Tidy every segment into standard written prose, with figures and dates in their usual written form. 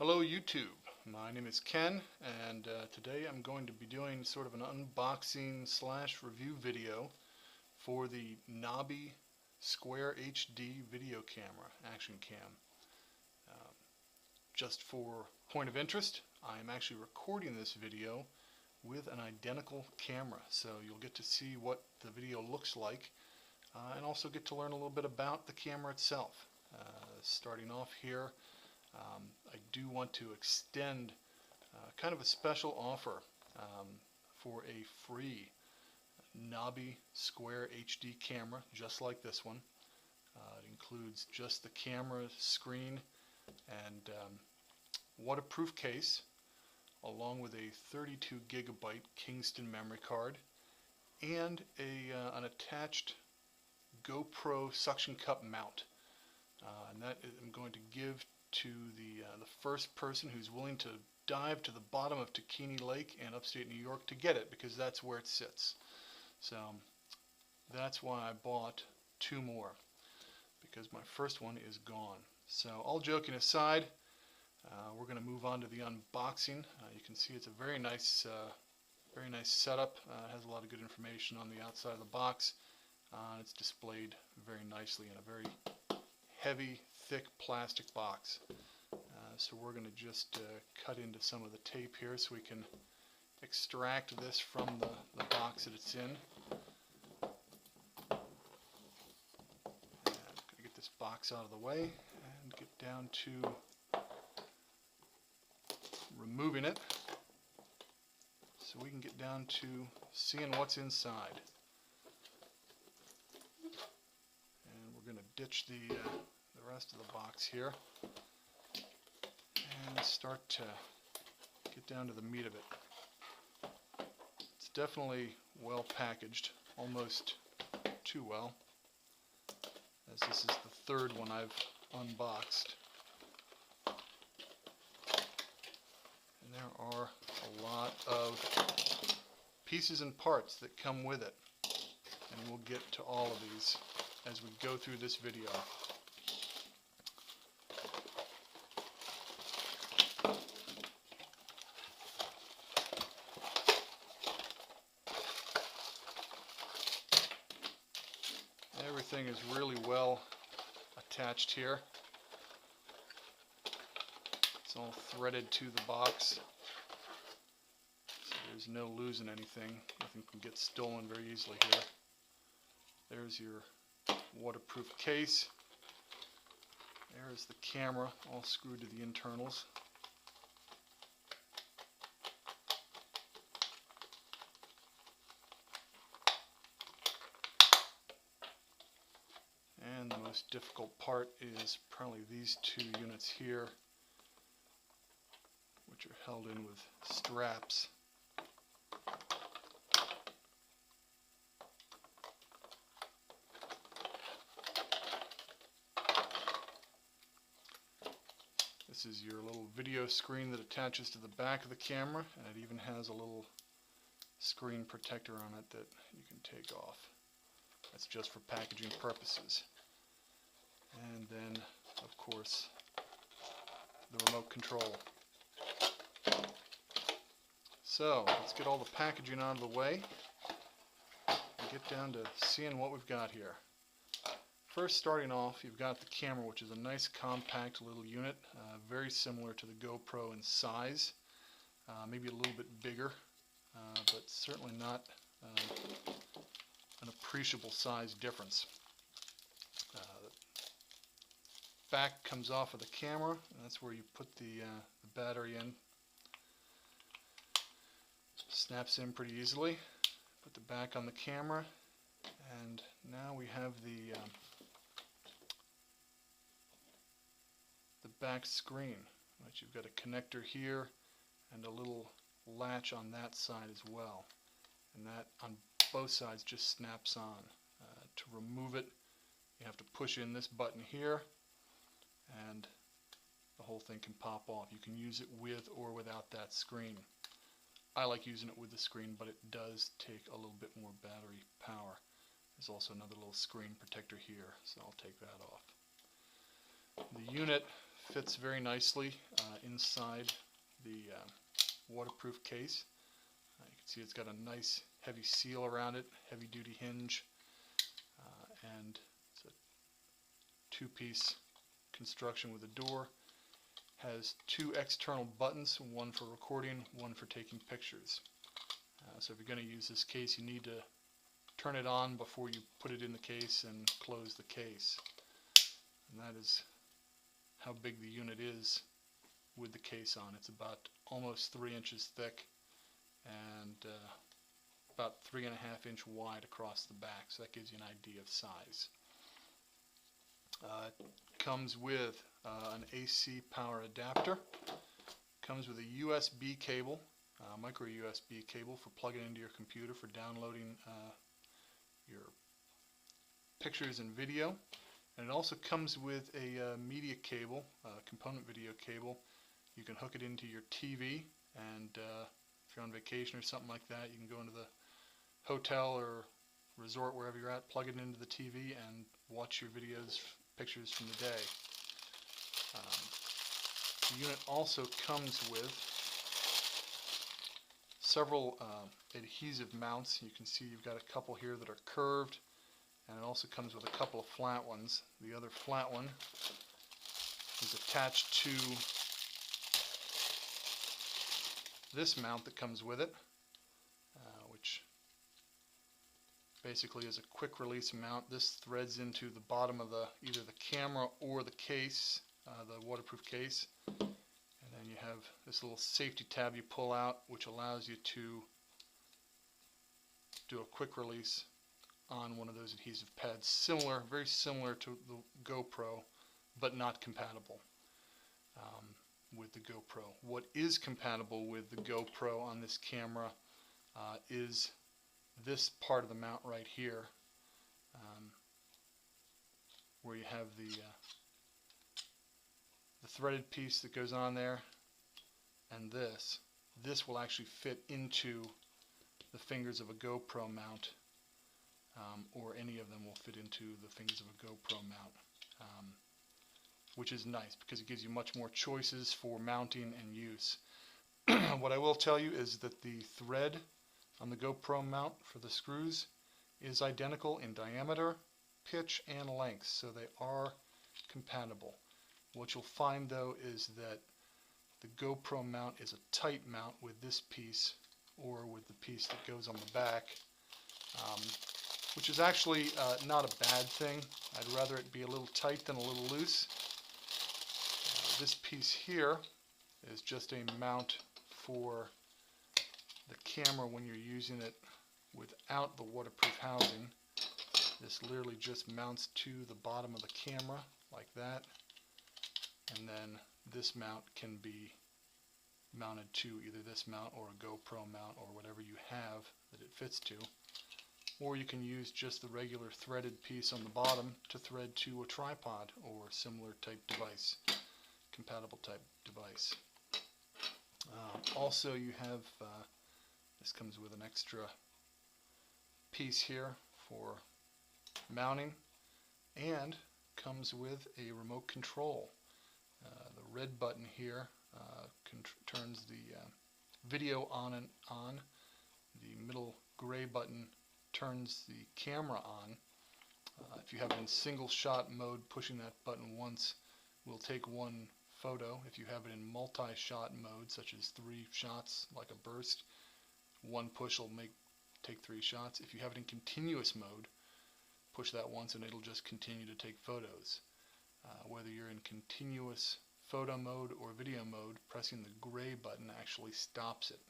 Hello YouTube, my name is Ken, and today I'm going to be doing sort of an unboxing / review video for the Nabi Square HD video camera, action cam. Just for point of interest, I am actually recording this video with an identical camera, so you'll get to see what the video looks like and also get to learn a little bit about the camera itself. Starting off here, I do want to extend kind of a special offer for a free Nabi Square HD camera, just like this one. It includes just the camera, screen, and waterproof case, along with a 32 gigabyte Kingston memory card and an attached GoPro suction cup mount. And that I'm going to give to the first person who's willing to dive to the bottom of Taquini Lake in upstate New York to get it, because that's where it sits. So that's why I bought two more, because my first one is gone. So all joking aside, we're going to move on to the unboxing. You can see it's a very nice setup. It has a lot of good information on the outside of the box. It's displayed very nicely in a very heavy, thick plastic box. So we're going to just cut into some of the tape here so we can extract this from the box that it's in. And I'm going to get this box out of the way and get down to removing it so we can get down to seeing what's inside. And we're going to ditch the rest of the box here and start to get down to the meat of it. It's definitely well packaged, almost too well, as this is the third one I've unboxed. And there are a lot of pieces and parts that come with it, and we'll get to all of these as we go through this video. Everything is really well attached here. It's all threaded to the box, so there's no losing anything. Nothing can get stolen very easily here. There's your waterproof case. There's the camera, all screwed to the internals. And the most difficult part is probably these two units here, which are held in with straps. This is your little video screen that attaches to the back of the camera, and it even has a little screen protector on it that you can take off. That's just for packaging purposes. And then, of course, the remote control. So, let's get all the packaging out of the way and get down to seeing what we've got here. First, starting off, you've got the camera, which is a nice compact little unit, very similar to the GoPro in size, maybe a little bit bigger, but certainly not an appreciable size difference. The back comes off of the camera, and that's where you put the battery in. Snaps in pretty easily. Put the back on the camera, and now we have the back screen, which you've got a connector here and a little latch on that side as well, and that on both sides just snaps on. To remove it, you have to push in this button here, and the whole thing can pop off. You can use it with or without that screen. I like using it with the screen, but it does take a little bit more battery power. There's also another little screen protector here, so I'll take that off. The unit fits very nicely inside the waterproof case. You can see it's got a nice heavy seal around it, heavy duty hinge, and it's a two-piece construction with a door. Has two external buttons, one for recording, one for taking pictures. So if you're going to use this case, you need to turn it on before you put it in the case and close the case. And that is how big the unit is with the case on. It's about almost 3 inches thick and about 3.5 inch wide across the back, so that gives you an idea of size. It comes with an AC power adapter, comes with a USB cable, micro USB cable for plugging into your computer for downloading your pictures and video, and it also comes with a media cable, component video cable. You can hook it into your TV, and if you're on vacation or something like that, you can go into the hotel or resort, wherever you're at, plug it into the TV and watch your videos, pictures from the day. The unit also comes with several adhesive mounts. You can see you've got a couple here that are curved, and it also comes with a couple of flat ones. The other flat one is attached to this mount that comes with it, which basically is a quick release mount. This threads into the bottom of either the camera or the case, the waterproof case, and then you have this little safety tab you pull out, which allows you to do a quick release on one of those adhesive pads. Similar, very similar to the GoPro, but not compatible with the GoPro. What is compatible with the GoPro on this camera is this part of the mount right here, where you have the threaded piece that goes on there, and this will actually fit into the fingers of a GoPro mount, or any of them will fit into the fingers of a GoPro mount, which is nice because it gives you much more choices for mounting and use. What I will tell you is that the thread on the GoPro mount for the screws is identical in diameter, pitch, and length, so they are compatible. What you'll find though is that the GoPro mount is a tight mount with this piece, or with the piece that goes on the back, which is actually not a bad thing. I'd rather it be a little tight than a little loose. This piece here is just a mount for the camera when you're using it without the waterproof housing. This literally just mounts to the bottom of the camera like that, and then this mount can be mounted to either this mount or a GoPro mount or whatever you have that it fits to, or you can use just the regular threaded piece on the bottom to thread to a tripod or similar type device, compatible type device. Also you have this comes with an extra piece here for mounting, and comes with a remote control. The red button here turns the video on and on. The middle gray button turns the camera on. If you have it in single shot mode, pushing that button once will take one photo. If you have it in multi-shot mode, such as 3 shots like a burst, one push will take 3 shots. If you have it in continuous mode, push that once and it'll just continue to take photos. Whether you're in continuous photo mode or video mode, pressing the gray button actually stops it.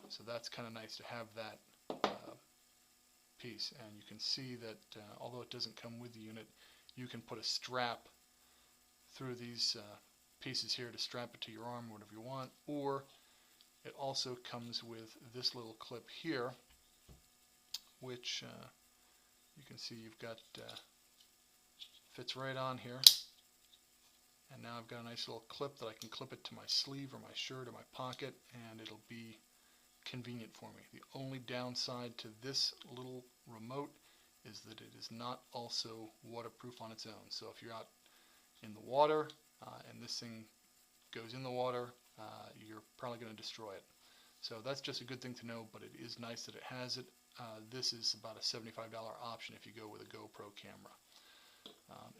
So that's kind of nice to have that piece. And you can see that although it doesn't come with the unit, you can put a strap through these pieces here to strap it to your arm, whatever you want, or it also comes with this little clip here, which you can see you've got fits right on here. And now I've got a nice little clip that I can clip it to my sleeve or my shirt or my pocket, and it'll be convenient for me. The only downside to this little remote is that it is not also waterproof on its own. So if you're out in the water, and this thing goes in the water, you're probably going to destroy it. So that's just a good thing to know, but it is nice that it has it. This is about a $75 option if you go with a GoPro camera.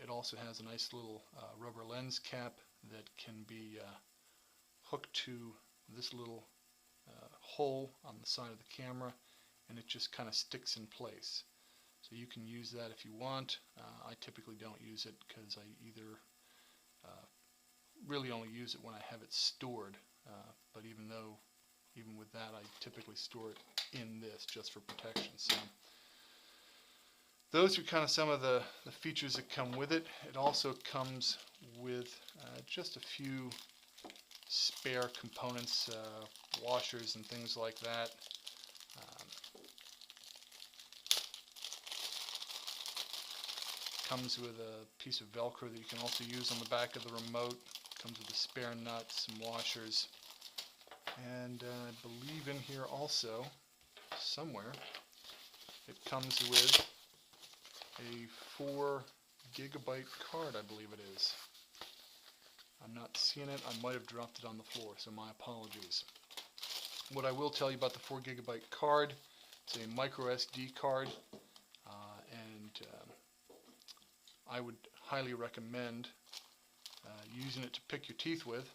It also has a nice little rubber lens cap that can be hooked to this little hole on the side of the camera, and it just kind of sticks in place. So you can use that if you want. I typically don't use it because I either really only use it when I have it stored, but even with that, I typically store it in this just for protection. So those are kind of some of the features that come with it. It also comes with just a few spare components, washers and things like that. Comes with a piece of Velcro that you can also use on the back of the remote. Comes with a spare nut, some washers, and I believe in here also, somewhere, it comes with a 4 GB card, I believe it is. I'm not seeing it. I might have dropped it on the floor, so my apologies. What I will tell you about the 4 GB card, it's a micro SD card, and I would highly recommend using it to pick your teeth with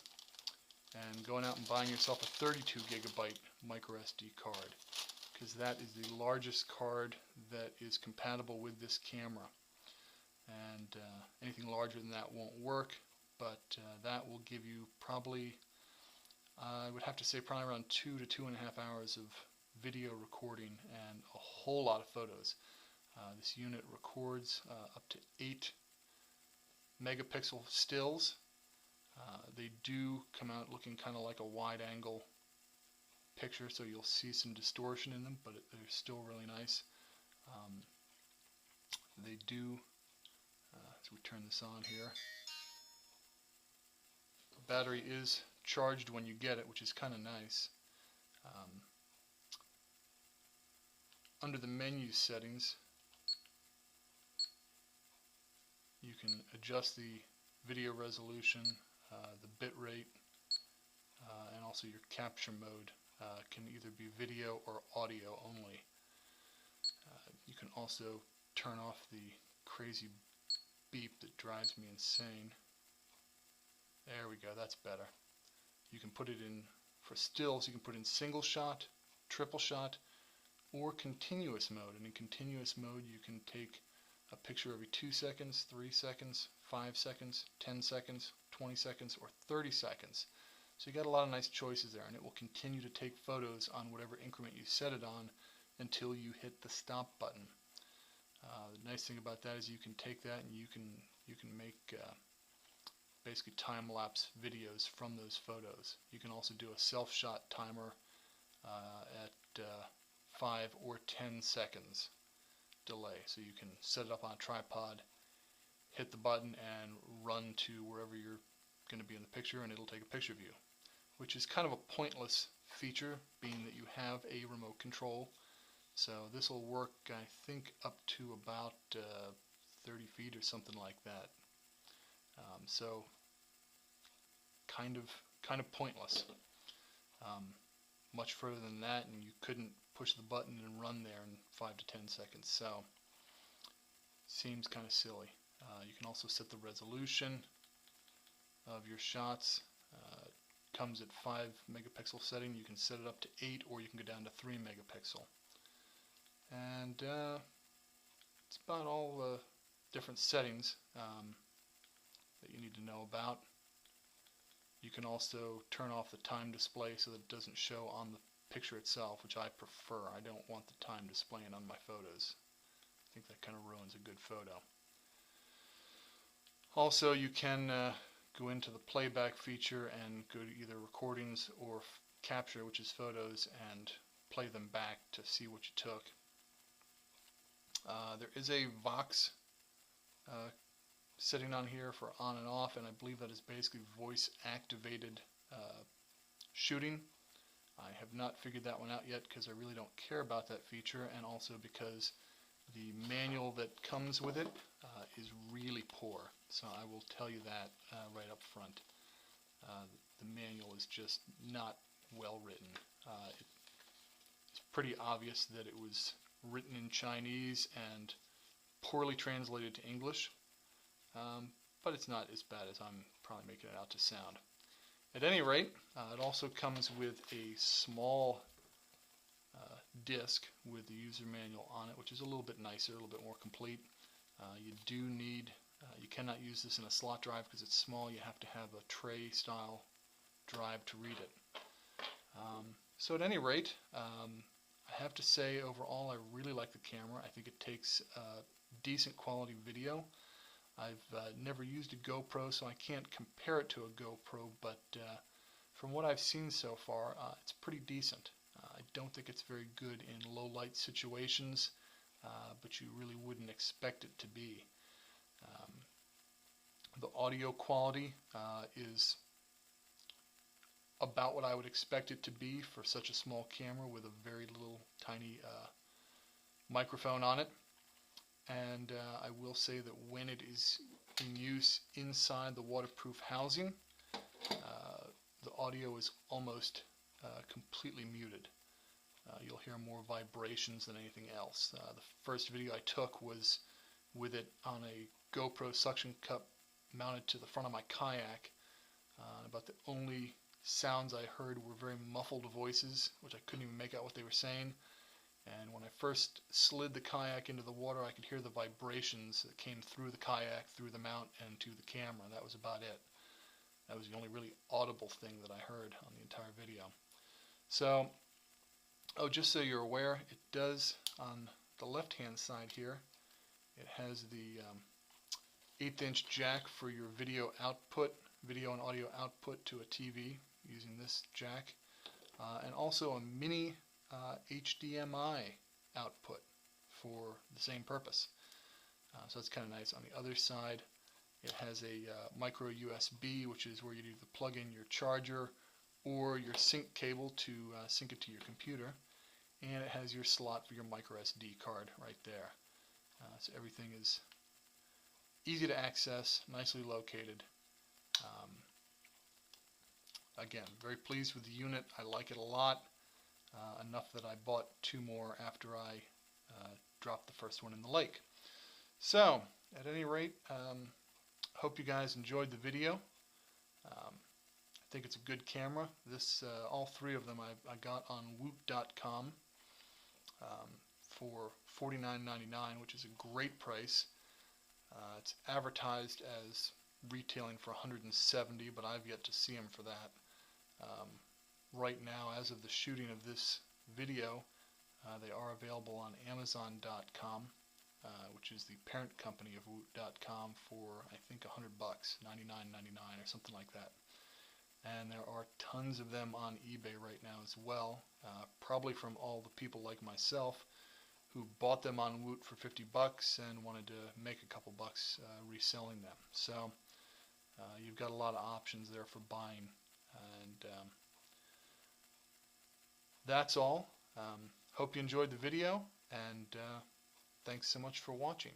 and going out and buying yourself a 32 GB micro SD card, because that is the largest card that is compatible with this camera, and anything larger than that won't work, but that will give you probably, I would have to say, probably around 2 to 2.5 hours of video recording and a whole lot of photos. This unit records up to 8 megapixel stills. They do come out looking kind of like a wide angle picture, so you'll see some distortion in them, but they're still really nice. They do, as we turn this on here, the battery is charged when you get it, which is kind of nice. Under the menu settings, you can adjust the video resolution, the bit rate, and also your capture mode. Can either be video or audio only. You can also turn off the crazy beep that drives me insane. There we go, that's better. You can put it in, for stills, you can put in single shot, triple shot, or continuous mode. And in continuous mode you can take a picture every 2 seconds, 3 seconds, 5 seconds, 10 seconds, 20 seconds, or 30 seconds. So you got a lot of nice choices there, and it will continue to take photos on whatever increment you set it on until you hit the stop button. The nice thing about that is you can take that and you can make basically time-lapse videos from those photos. You can also do a self-shot timer at 5 or 10 seconds delay. So you can set it up on a tripod, hit the button, and run to wherever you're going to be in the picture, and it'll take a picture of you, which is kind of a pointless feature, being that you have a remote control. So this will work, I think, up to about 30 feet or something like that. So kind of pointless. Much further than that, and you couldn't push the button and run there in 5 to 10 seconds. So seems kind of silly. You can also set the resolution of your shots. Comes at 5 megapixel setting. You can set it up to 8, or you can go down to 3 megapixel. And it's about all the different settings that you need to know about. You can also turn off the time display so that it doesn't show on the picture itself, which I prefer. I don't want the time displaying on my photos. I think that kind of ruins a good photo. Also, you can go into the playback feature and go to either recordings or capture, which is photos, and play them back to see what you took. There is a Vox setting on here for on and off, and I believe that is basically voice activated shooting. I have not figured that one out yet because I really don't care about that feature, and also because The manual that comes with it is really poor, so I will tell you that right up front. The manual is just not well written. It's pretty obvious that it was written in Chinese and poorly translated to English, but it's not as bad as I'm probably making it out to sound. At any rate, it also comes with a small disc with the user manual on it, which is a little bit nicer, a little bit more complete. You cannot use this in a slot drive because it's small. You have to have a tray style drive to read it. So at any rate, I have to say overall I really like the camera. I think it takes decent quality video. I've never used a GoPro, so I can't compare it to a GoPro, but from what I've seen so far, it's pretty decent. I don't think it's very good in low light situations, but you really wouldn't expect it to be. The audio quality is about what I would expect it to be for such a small camera with a very little tiny microphone on it. And I will say that when it is in use inside the waterproof housing, the audio is almost completely muted. You'll hear more vibrations than anything else. The first video I took was with it on a GoPro suction cup mounted to the front of my kayak. About the only sounds I heard were very muffled voices, which I couldn't even make out what they were saying. And when I first slid the kayak into the water, I could hear the vibrations that came through the kayak, through the mount, and to the camera. That was about it. That was the only really audible thing that I heard on the entire video. So, just so you're aware, it does, on the left-hand side here, it has the 1/8" jack for your video output, video and audio output to a TV using this jack, and also a mini HDMI output for the same purpose. So that's kind of nice. On the other side, it has a micro USB, which is where you either plug in your charger or your sync cable to sync it to your computer, and it has your slot for your micro SD card right there. So everything is easy to access, nicely located. Again, very pleased with the unit. I like it a lot, enough that I bought 2 more after I dropped the first one in the lake. So, at any rate, hope you guys enjoyed the video. I think it's a good camera. This, all 3 of them I got on woot.com for $49.99, which is a great price. It's advertised as retailing for $170, but I've yet to see them for that. Right now, as of the shooting of this video, they are available on Amazon.com, which is the parent company of woot.com, for I think $100, $99.99 or something like that. And there are tons of them on eBay right now as well, probably from all the people like myself who bought them on Woot for $50 and wanted to make a couple bucks reselling them. So you've got a lot of options there for buying, and that's all. Hope you enjoyed the video, and thanks so much for watching.